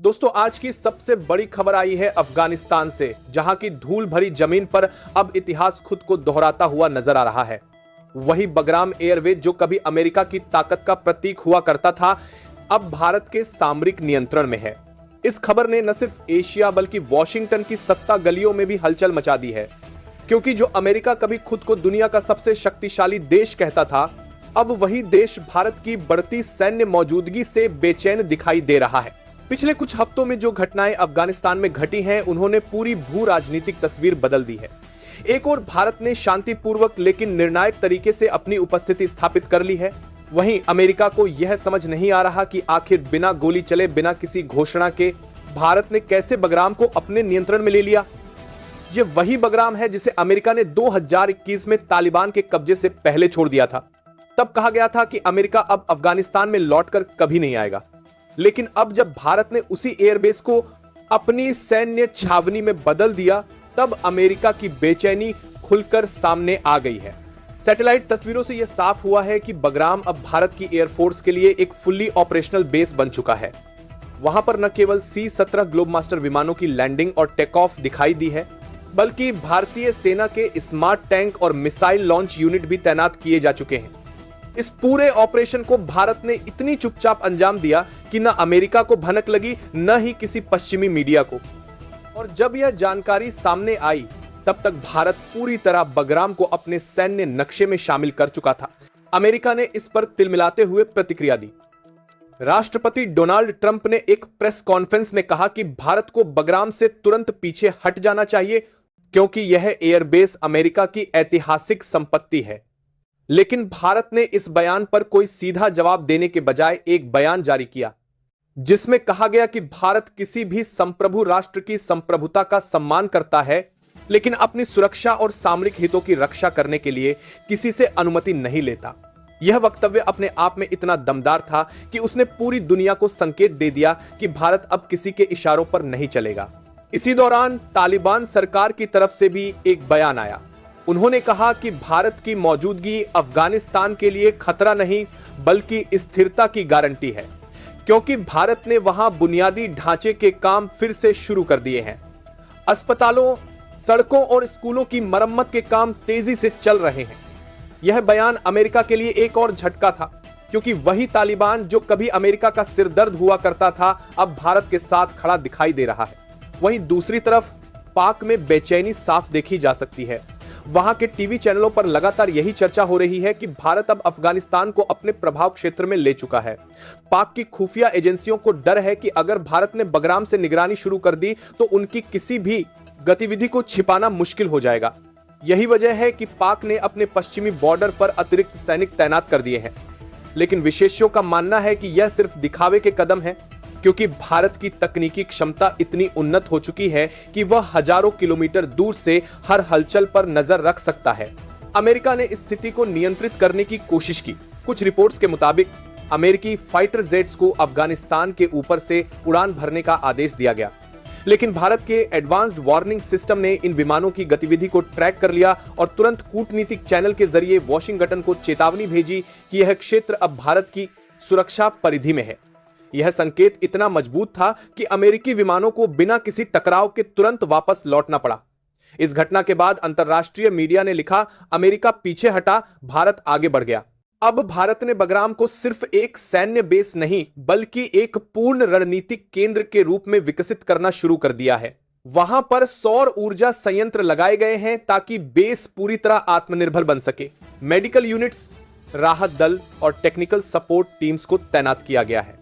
दोस्तों, आज की सबसे बड़ी खबर आई है अफगानिस्तान से, जहां की धूल भरी जमीन पर अब इतिहास खुद को दोहराता हुआ नजर आ रहा है। वही बगराम एयरवेज जो कभी अमेरिका की ताकत का प्रतीक हुआ करता था, अब भारत के सामरिक नियंत्रण में है। इस खबर ने न सिर्फ एशिया बल्कि वॉशिंगटन की सत्ता गलियों में भी हलचल मचा दी है, क्योंकि जो अमेरिका कभी खुद को दुनिया का सबसे शक्तिशाली देश कहता था, अब वही देश भारत की बढ़ती सैन्य मौजूदगी से बेचैन दिखाई दे रहा है। पिछले कुछ हफ्तों में जो घटनाएं अफगानिस्तान में घटी हैं, उन्होंने पूरी भू राजनीतिक तस्वीर बदल दी है। एक ओर भारत ने शांतिपूर्वक लेकिन निर्णायक तरीके से अपनी उपस्थिति स्थापित कर ली है, वहीं अमेरिका को यह समझ नहीं आ रहा कि आखिर बिना गोली चले, बिना किसी घोषणा के भारत ने कैसे बगराम को अपने नियंत्रण में ले लिया। ये वही बगराम है जिसे अमेरिका ने 2021 में तालिबान के कब्जे से पहले छोड़ दिया था। तब कहा गया था कि अमेरिका अब अफगानिस्तान में लौटकर कभी नहीं आएगा, लेकिन अब जब भारत ने उसी एयरबेस को अपनी सैन्य छावनी में बदल दिया, तब अमेरिका की बेचैनी खुलकर सामने आ गई है। सैटेलाइट तस्वीरों से यह साफ हुआ है कि बगराम अब भारत की एयरफोर्स के लिए एक फुल्ली ऑपरेशनल बेस बन चुका है। वहां पर न केवल C-17 ग्लोबमास्टर विमानों की लैंडिंग और टेक ऑफ दिखाई दी है, बल्कि भारतीय सेना के स्मार्ट टैंक और मिसाइल लॉन्च यूनिट भी तैनात किए जा चुके हैं। इस पूरे ऑपरेशन को भारत ने इतनी चुपचाप अंजाम दिया कि न अमेरिका को भनक लगी, न ही किसी पश्चिमी मीडिया को। और जब यह जानकारी सामने आई, तब तक भारत पूरी तरह बगराम को अपने सैन्य नक्शे में शामिल कर चुका था। अमेरिका ने इस पर तिलमिलाते हुए प्रतिक्रिया दी। राष्ट्रपति डोनाल्ड ट्रंप ने एक प्रेस कॉन्फ्रेंस में कहा कि भारत को बगराम से तुरंत पीछे हट जाना चाहिए, क्योंकि यह एयरबेस अमेरिका की ऐतिहासिक संपत्ति है। लेकिन भारत ने इस बयान पर कोई सीधा जवाब देने के बजाय एक बयान जारी किया, जिसमें कहा गया कि भारत किसी भी संप्रभु राष्ट्र की संप्रभुता का सम्मान करता है, लेकिन अपनी सुरक्षा और सामरिक हितों की रक्षा करने के लिए किसी से अनुमति नहीं लेता। यह वक्तव्य अपने आप में इतना दमदार था कि उसने पूरी दुनिया को संकेत दे दिया कि भारत अब किसी के इशारों पर नहीं चलेगा। इसी दौरान तालिबान सरकार की तरफ से भी एक बयान आया। उन्होंने कहा कि भारत की मौजूदगी अफगानिस्तान के लिए खतरा नहीं, बल्कि स्थिरता की गारंटी है, क्योंकि भारत ने वहां बुनियादी ढांचे के काम फिर से शुरू कर दिए हैं। अस्पतालों, सड़कों और स्कूलों की मरम्मत के काम तेजी से चल रहे हैं। यह बयान अमेरिका के लिए एक और झटका था, क्योंकि वही तालिबान जो कभी अमेरिका का सिरदर्द हुआ करता था, अब भारत के साथ खड़ा दिखाई दे रहा है। वहीं दूसरी तरफ पाक में बेचैनी साफ देखी जा सकती है। वहां के टीवी चैनलों पर लगातार यही चर्चा हो रही है कि भारत अब अफगानिस्तान को अपने प्रभाव क्षेत्र में ले चुका है। पाक की खुफिया एजेंसियों को डर है कि अगर भारत ने बगराम से निगरानी शुरू कर दी, तो उनकी किसी भी गतिविधि को छिपाना मुश्किल हो जाएगा। यही वजह है कि पाक ने अपने पश्चिमी बॉर्डर पर अतिरिक्त सैनिक तैनात कर दिए हैं। लेकिन विशेषज्ञों का मानना है कि यह सिर्फ दिखावे के कदम है, क्योंकि भारत की तकनीकी क्षमता इतनी उन्नत हो चुकी है कि वह हजारों किलोमीटर दूर से हर हलचल पर नजर रख सकता है। अमेरिका ने स्थिति को नियंत्रित करने की कोशिश की। कुछ रिपोर्ट्स के मुताबिक अमेरिकी फाइटर जेट्स को अफगानिस्तान के ऊपर से उड़ान भरने का आदेश दिया गया, लेकिन भारत के एडवांस्ड वार्निंग सिस्टम ने इन विमानों की गतिविधि को ट्रैक कर लिया और तुरंत कूटनीतिक चैनल के जरिए वॉशिंगटन को चेतावनी भेजी कि यह क्षेत्र अब भारत की सुरक्षा परिधि में है। यह संकेत इतना मजबूत था कि अमेरिकी विमानों को बिना किसी टकराव के तुरंत वापस लौटना पड़ा। इस घटना के बाद अंतर्राष्ट्रीय मीडिया ने लिखा, अमेरिका पीछे हटा, भारत आगे बढ़ गया। अब भारत ने बगराम को सिर्फ एक सैन्य बेस नहीं, बल्कि एक पूर्ण रणनीतिक केंद्र के रूप में विकसित करना शुरू कर दिया है। वहां पर सौर ऊर्जा संयंत्र लगाए गए हैं ताकि बेस पूरी तरह आत्मनिर्भर बन सके। मेडिकल यूनिट्स, राहत दल और टेक्निकल सपोर्ट टीम्स को तैनात किया गया है।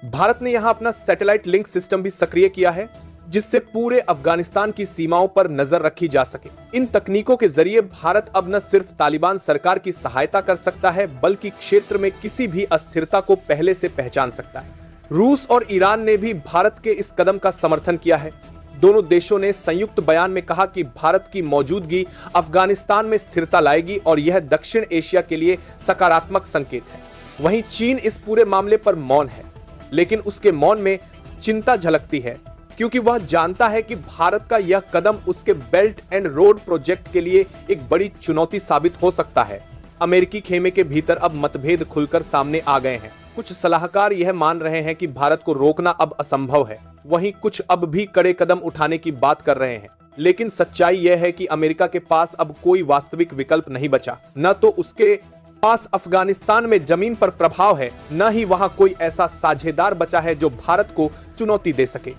भारत ने यहां अपना सैटेलाइट लिंक सिस्टम भी सक्रिय किया है, जिससे पूरे अफगानिस्तान की सीमाओं पर नजर रखी जा सके। इन तकनीकों के जरिए भारत अब न सिर्फ तालिबान सरकार की सहायता कर सकता है, बल्कि क्षेत्र में किसी भी अस्थिरता को पहले से पहचान सकता है। रूस और ईरान ने भी भारत के इस कदम का समर्थन किया है। दोनों देशों ने संयुक्त बयान में कहा कि भारत की मौजूदगी अफगानिस्तान में स्थिरता लाएगी और यह दक्षिण एशिया के लिए सकारात्मक संकेत है। वहीं चीन इस पूरे मामले पर मौन है, लेकिन उसके मौन में चिंता झलकती है, क्योंकि वह जानता है कि भारत का यह कदम उसके बेल्ट एंड रोड प्रोजेक्ट के लिए एक बड़ी चुनौती साबित हो सकता है। अमेरिकी खेमे के भीतर अब मतभेद खुलकर सामने आ गए हैं। कुछ सलाहकार यह मान रहे हैं कि भारत को रोकना अब असंभव है, वहीं कुछ अब भी कड़े कदम उठाने की बात कर रहे हैं। लेकिन सच्चाई यह है कि अमेरिका के पास अब कोई वास्तविक विकल्प नहीं बचा। न तो उसके पास अफगानिस्तान में जमीन पर प्रभाव है, न ही वहां कोई ऐसा साझेदार बचा है जो भारत को चुनौती दे सके।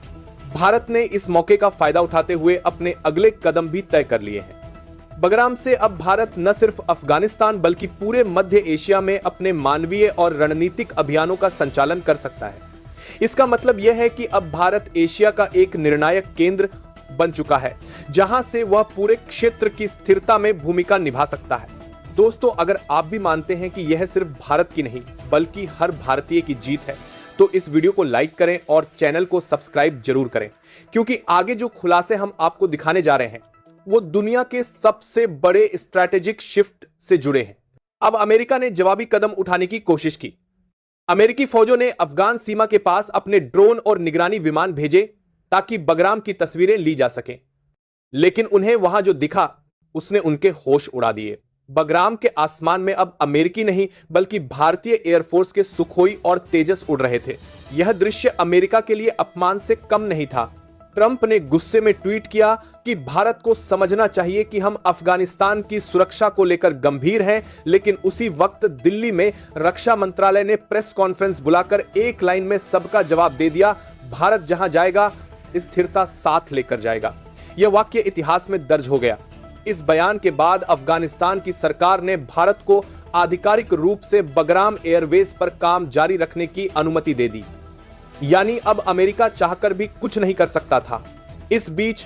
भारत ने इस मौके का फायदा उठाते हुए अपने अगले कदम भी तय कर लिए हैं। बगराम से अब भारत न सिर्फ अफगानिस्तान बल्कि पूरे मध्य एशिया में अपने मानवीय और रणनीतिक अभियानों का संचालन कर सकता है। इसका मतलब यह है कि अब भारत एशिया का एक निर्णायक केंद्र बन चुका है, जहां से वह पूरे क्षेत्र की स्थिरता में भूमिका निभा सकता है। दोस्तों, अगर आप भी मानते हैं कि यह सिर्फ भारत की नहीं बल्कि हर भारतीय की जीत है, तो इस वीडियो को लाइक करें और चैनल को सब्सक्राइब जरूर करें, क्योंकि आगे जो खुलासे हम आपको दिखाने जा रहे हैं वो दुनिया के सबसे बड़े स्ट्रैटेजिक शिफ्ट से जुड़े हैं। अब अमेरिका ने जवाबी कदम उठाने की कोशिश की। अमेरिकी फौजों ने अफगान सीमा के पास अपने ड्रोन और निगरानी विमान भेजे ताकि बगराम की तस्वीरें ली जा सकें, लेकिन उन्हें वहां जो दिखा उसने उनके होश उड़ा दिए। बगराम के आसमान में अब अमेरिकी नहीं बल्कि भारतीय एयरफोर्स के सुखोई और तेजस उड़ रहे थे। यह दृश्य अमेरिका के लिए अपमान से कम नहीं था। ट्रंप ने गुस्से में ट्वीट किया कि भारत को समझना चाहिए कि हम अफगानिस्तान की सुरक्षा को लेकर गंभीर हैं, लेकिन उसी वक्त दिल्ली में रक्षा मंत्रालय ने प्रेस कॉन्फ्रेंस बुलाकर एक लाइन में सबका जवाब दे दिया, भारत जहां जाएगा स्थिरता साथ लेकर जाएगा। यह वाक्य इतिहास में दर्ज हो गया। इस बयान के बाद अफगानिस्तान की सरकार ने भारत को आधिकारिक रूप से बगराम एयरवेज पर काम जारी रखने की अनुमति दे दी, यानी अब अमेरिका चाहकर भी कुछ नहीं कर सकता था। इस बीच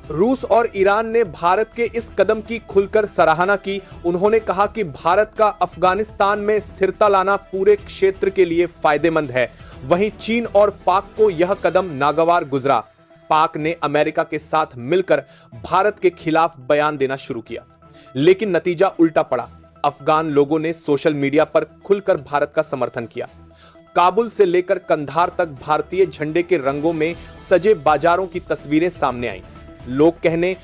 रूस और ईरान ने भारत के इस कदम की खुलकर सराहना की। उन्होंने कहा कि भारत का अफगानिस्तान में स्थिरता लाना पूरे क्षेत्र के लिए फायदेमंद है। वहीं चीन और पाक को यह कदम नागवार गुजरा। पाक ने अमेरिका के साथ मिलकर भारत के खिलाफ बयान देना शुरू किया, लेकिन नतीजा उल्टा पड़ा। अफगान लोगों ने सोशल मीडिया पर खुलकर भारत का समर्थन किया। काबुल से लेकर कंधार तक भारतीय झंडे के रंगों में सजे बाजारों की तस्वीरें सामने आईं। लोग कहने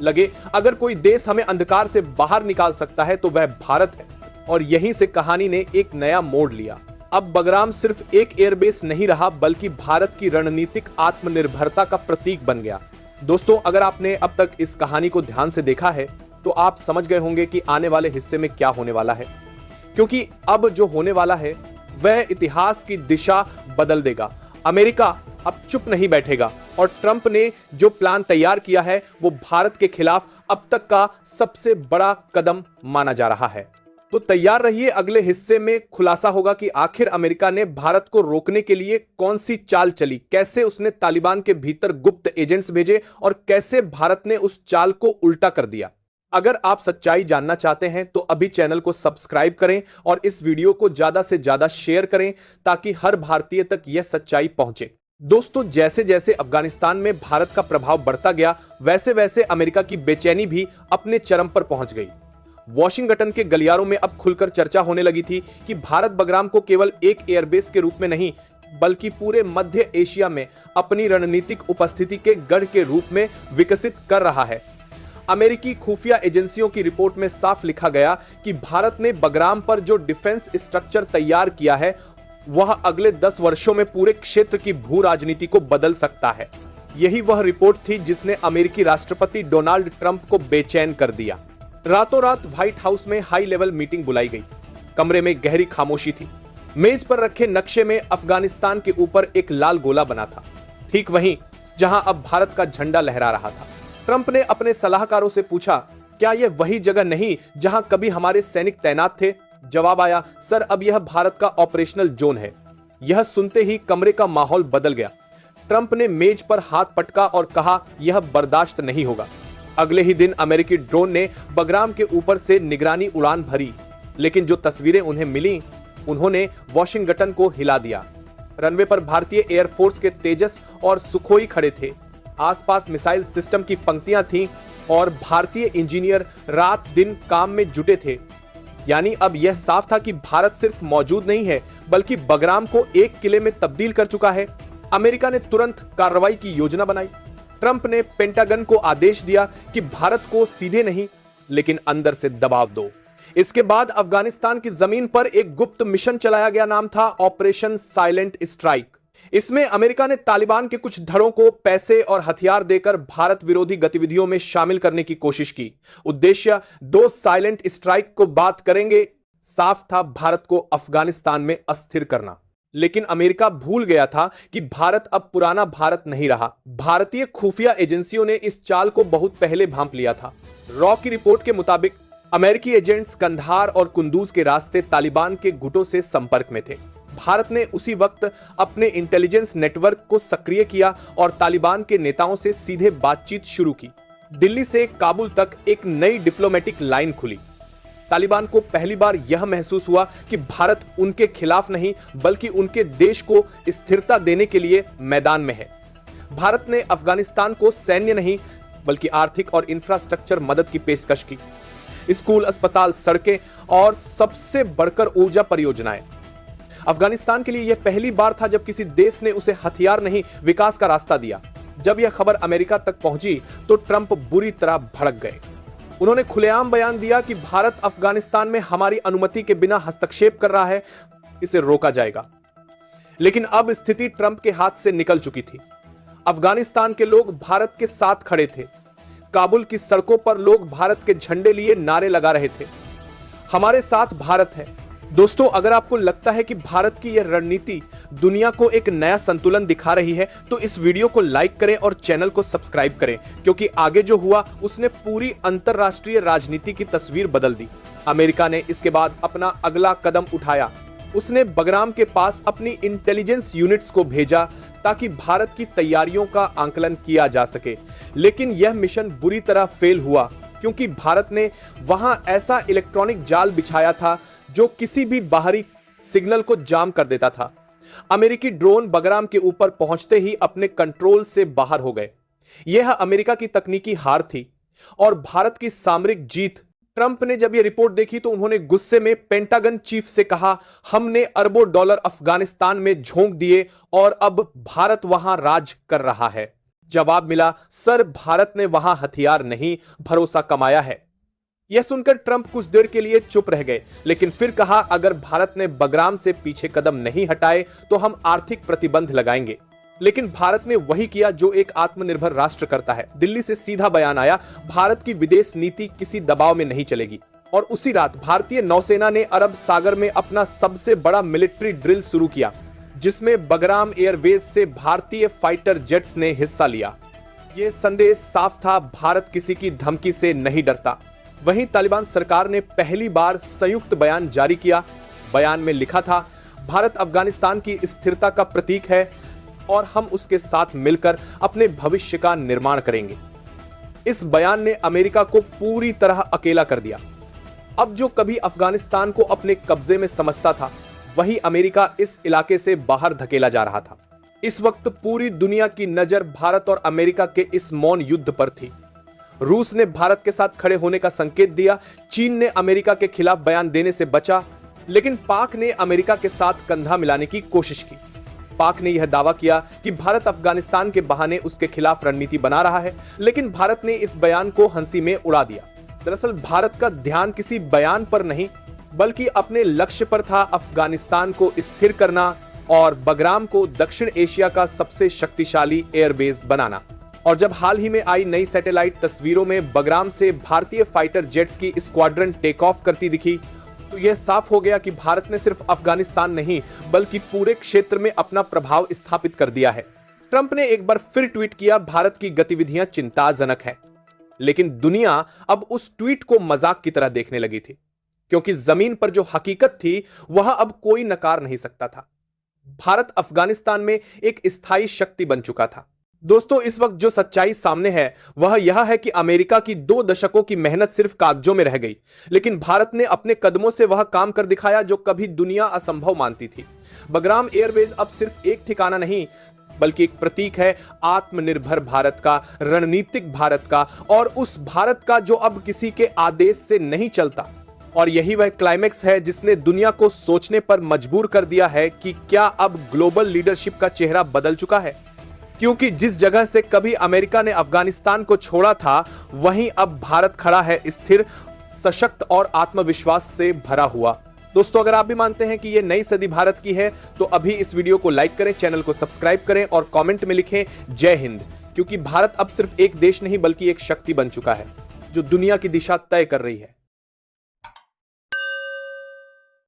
लगे, अगर कोई देश हमें अंधकार से बाहर निकाल सकता है तो वह भारत है। और यहीं से कहानी ने एक नया मोड़ लिया। अब बगराम सिर्फ एक एयरबेस नहीं रहा बल्कि भारत की रणनीतिक आत्मनिर्भरता का प्रतीक बन गया। दोस्तों, अगर आपने अब तक इस कहानी को ध्यान से देखा है तो आप समझ गए होंगे कि आने वाले हिस्से में क्या होने वाला है, क्योंकि अब जो होने वाला है वह इतिहास की दिशा बदल देगा। अमेरिका अब चुप नहीं बैठेगा और ट्रंप ने जो प्लान तैयार किया है वो भारत के खिलाफ अब तक का सबसे बड़ा कदम माना जा रहा है। तो तैयार रहिए, अगले हिस्से में खुलासा होगा कि आखिर अमेरिका ने भारत को रोकने के लिए कौन सी चाल चली, कैसे उसने तालिबान के भीतर गुप्त एजेंट्स भेजे और कैसे भारत ने उस चाल को उल्टा कर दिया। अगर आप सच्चाई जानना चाहते हैं तो अभी चैनल को सब्सक्राइब करें और इस वीडियो को ज्यादा से ज्यादा शेयर करें ताकि हर भारतीय तक यह सच्चाई पहुंचे। दोस्तों, जैसे जैसे अफगानिस्तान में भारत का प्रभाव बढ़ता गया वैसे वैसे अमेरिका की बेचैनी भी अपने चरम पर पहुंच गई। वॉशिंगटन के गलियारों में अब खुलकर चर्चा होने लगी थी कि भारत बगराम को केवल एक एयरबेस के रूप में नहीं बल्कि पूरे मध्य एशिया में अपनी रणनीतिक उपस्थिति के गढ़ के रूप में विकसित कर रहा है। अमेरिकी खुफिया एजेंसियों की रिपोर्ट में साफ लिखा गया कि भारत ने बगराम पर जो डिफेंस स्ट्रक्चर तैयार किया है वह अगले 10 वर्षों में पूरे क्षेत्र की भू राजनीति को बदल सकता है। यही वह रिपोर्ट थी जिसने अमेरिकी राष्ट्रपति डोनाल्ड ट्रंप को बेचैन कर दिया। रातों रात व्हाइट हाउस में हाई लेवल मीटिंग बुलाई गई। कमरे में गहरी खामोशी थी। मेज पर रखे नक्शे में अफगानिस्तान के ऊपर एक लाल गोला बना था, ठीक वहीं जहां अब भारत का झंडा लहरा रहा था। ट्रंप ने अपने सलाहकारों से पूछा, क्या यह वही जगह नहीं जहां कभी हमारे सैनिक तैनात थे? जवाब आया, सर, अब यह भारत का ऑपरेशनल जोन है। यह सुनते ही कमरे का माहौल बदल गया। ट्रंप ने मेज पर हाथ पटका और कहा, यह बर्दाश्त नहीं होगा। अगले ही दिन अमेरिकी ड्रोन ने बगराम के ऊपर से निगरानी उड़ान भरी, लेकिन जो तस्वीरें उन्हें मिली उन्होंने वॉशिंगटन को हिला दिया। रनवे पर भारतीय एयरफोर्स के तेजस और सुखोई खड़े थे। आसपास मिसाइल सिस्टम की पंक्तियां थीं और भारतीय इंजीनियर रात दिन काम में जुटे थे। यानी अब यह साफ था कि भारत सिर्फ मौजूद नहीं है बल्कि बगराम को एक किले में तब्दील कर चुका है। अमेरिका ने तुरंत कार्रवाई की योजना बनाई। ट्रंप ने पेंटागन को आदेश दिया कि भारत को सीधे नहीं लेकिन अंदर से दबाव दो। इसके बाद अफगानिस्तान की जमीन पर एक गुप्त मिशन चलाया गया, नाम था ऑपरेशन साइलेंट स्ट्राइक। इसमें अमेरिका ने तालिबान के कुछ धड़ों को पैसे और हथियार देकर भारत विरोधी गतिविधियों में शामिल करने की कोशिश की। उद्देश्य दो साइलेंट स्ट्राइक को बात करेंगे, साफ था भारत को अफगानिस्तान में अस्थिर करना। लेकिन अमेरिका भूल गया था कि भारत अब पुराना भारत नहीं रहा। भारतीय खुफिया एजेंसियों ने इस चाल को बहुत पहले भांप लिया था। रॉ की रिपोर्ट के मुताबिक अमेरिकी एजेंट्स कंधार और कुंदूज के रास्ते तालिबान के गुटों से संपर्क में थे। भारत ने उसी वक्त अपने इंटेलिजेंस नेटवर्क को सक्रिय किया और तालिबान के नेताओं से सीधे बातचीत शुरू की। दिल्ली से काबुल तक एक नई डिप्लोमेटिक लाइन खुली। तालिबान को पहली बार यह महसूस हुआ कि भारत उनके खिलाफ नहीं बल्कि उनके देश को स्थिरता देने के लिए मैदान में है। भारत ने अफगानिस्तान को सैन्य नहीं बल्कि आर्थिक और इंफ्रास्ट्रक्चर मदद की पेशकश की। स्कूल, अस्पताल, सड़कें और सबसे बढ़कर ऊर्जा परियोजनाएं। अफगानिस्तान के लिए यह पहली बार था जब किसी देश ने उसे हथियार नहीं विकास का रास्ता दिया। जब यह खबर अमेरिका तक पहुंची तो ट्रंप बुरी तरह भड़क गए। उन्होंने खुलेआम बयान दिया कि भारत अफगानिस्तान में हमारी अनुमति के बिना हस्तक्षेप कर रहा है, इसे रोका जाएगा। लेकिन अब स्थिति ट्रंप के हाथ से निकल चुकी थी। अफगानिस्तान के लोग भारत के साथ खड़े थे। काबुल की सड़कों पर लोग भारत के झंडे लिए नारे लगा रहे थे, हमारे साथ भारत है। दोस्तों, अगर आपको लगता है कि भारत की यह रणनीति दुनिया को एक नया संतुलन दिखा रही है तो इस वीडियो को लाइक करें और चैनल को सब्सक्राइब करें, क्योंकि आगे जो हुआ उसने पूरी अंतरराष्ट्रीय राजनीति की तस्वीर बदल दी। अमेरिका ने इसके बाद अपना अगला कदम उठाया। उसने बगराम के पास अपनी इंटेलिजेंस यूनिट्स को भेजा ताकि भारत की तैयारियों का आंकलन किया जा सके। लेकिन यह मिशन बुरी तरह फेल हुआ क्योंकि भारत ने वहां ऐसा इलेक्ट्रॉनिक जाल बिछाया था जो किसी भी बाहरी सिग्नल को जाम कर देता था। अमेरिकी ड्रोन बगराम के ऊपर पहुंचते ही अपने कंट्रोल से बाहर हो गए। यह अमेरिका की तकनीकी हार थी और भारत की सामरिक जीत। ट्रंप ने जब यह रिपोर्ट देखी तो उन्होंने गुस्से में पेंटागन चीफ से कहा, हमने अरबों डॉलर अफगानिस्तान में झोंक दिए और अब भारत वहां राज कर रहा है। जवाब मिला, सर, भारत ने वहां हथियार नहीं, भरोसा कमाया है। यह सुनकर ट्रंप कुछ देर के लिए चुप रह गए, लेकिन फिर कहा, अगर भारत ने बगराम से पीछे कदम नहीं हटाए तो हम आर्थिक प्रतिबंध लगाएंगे। लेकिन भारत ने वही किया जो एक आत्मनिर्भर राष्ट्र करता है। दिल्ली से सीधा बयान आया, भारत की विदेश नीति किसी दबाव में नहीं चलेगी। और उसी रात भारतीय नौसेना ने अरब सागर में अपना सबसे बड़ा मिलिट्री ड्रिल शुरू किया, जिसमें बगराम एयरबेस से भारतीय फाइटर जेट्स ने हिस्सा लिया। यह संदेश साफ था, भारत किसी की धमकी से नहीं डरता। वहीं तालिबान सरकार ने पहली बार संयुक्त बयान जारी किया। बयान में लिखा था, भारत अफगानिस्तान की स्थिरता का प्रतीक है और हम उसके साथ मिलकर अपने भविष्य का निर्माण करेंगे। इस बयान ने अमेरिका को पूरी तरह अकेला कर दिया। अब जो कभी अफगानिस्तान को अपने कब्जे में समझता था, वही अमेरिका इस इलाके से बाहर धकेला जा रहा था। इस वक्त पूरी दुनिया की नजर भारत और अमेरिका के इस मौन युद्ध पर थी। रूस ने भारत के साथ खड़े होने का संकेत दिया, चीन ने अमेरिका के खिलाफ बयान देने से बचा, लेकिन पाक ने अमेरिका के साथ कंधा मिलाने की कोशिश की। पाक ने यह दावा किया कि भारत अफगानिस्तान के बहाने उसके खिलाफ रणनीति बना रहा है, लेकिन भारत ने इस बयान को हंसी में उड़ा दिया। दरअसल भारत का ध्यान किसी बयान पर नहीं बल्कि अपने लक्ष्य पर था, अफगानिस्तान को स्थिर करना और बगराम को दक्षिण एशिया का सबसे शक्तिशाली एयरबेस बनाना। और जब हाल ही में आई नई सैटेलाइट तस्वीरों में बगराम से भारतीय फाइटर जेट्स की स्क्वाड्रन टेक ऑफ करती दिखी, तो यह साफ हो गया कि भारत ने सिर्फ अफगानिस्तान नहीं बल्कि पूरे क्षेत्र में अपना प्रभाव स्थापित कर दिया है। ट्रंप ने एक बार फिर ट्वीट किया, भारत की गतिविधियां चिंताजनक हैं। लेकिन दुनिया अब उस ट्वीट को मजाक की तरह देखने लगी थी, क्योंकि जमीन पर जो हकीकत थी वह अब कोई नकार नहीं सकता था। भारत अफगानिस्तान में एक स्थायी शक्ति बन चुका था। दोस्तों, इस वक्त जो सच्चाई सामने है वह यह है कि अमेरिका की 2 दशकों की मेहनत सिर्फ कागजों में रह गई, लेकिन भारत ने अपने कदमों से वह काम कर दिखाया जो कभी दुनिया असंभव मानती थी। बगराम एयरबेस अब सिर्फ एक ठिकाना नहीं बल्कि एक प्रतीक है आत्मनिर्भर भारत का, रणनीतिक भारत का, और उस भारत का जो अब किसी के आदेश से नहीं चलता। और यही वह क्लाइमेक्स है जिसने दुनिया को सोचने पर मजबूर कर दिया है कि क्या अब ग्लोबल लीडरशिप का चेहरा बदल चुका है। क्योंकि जिस जगह से कभी अमेरिका ने अफगानिस्तान को छोड़ा था, वहीं अब भारत खड़ा है स्थिर सशक्त और आत्मविश्वास से भरा हुआ। दोस्तों, अगर आप भी मानते हैं कि ये नई सदी भारत की है तो अभी इस वीडियो को लाइक करें, चैनल को सब्सक्राइब करें और कमेंट में लिखें जय हिंद, क्योंकि भारत अब सिर्फ एक देश नहीं बल्कि एक शक्ति बन चुका है जो दुनिया की दिशा तय कर रही है।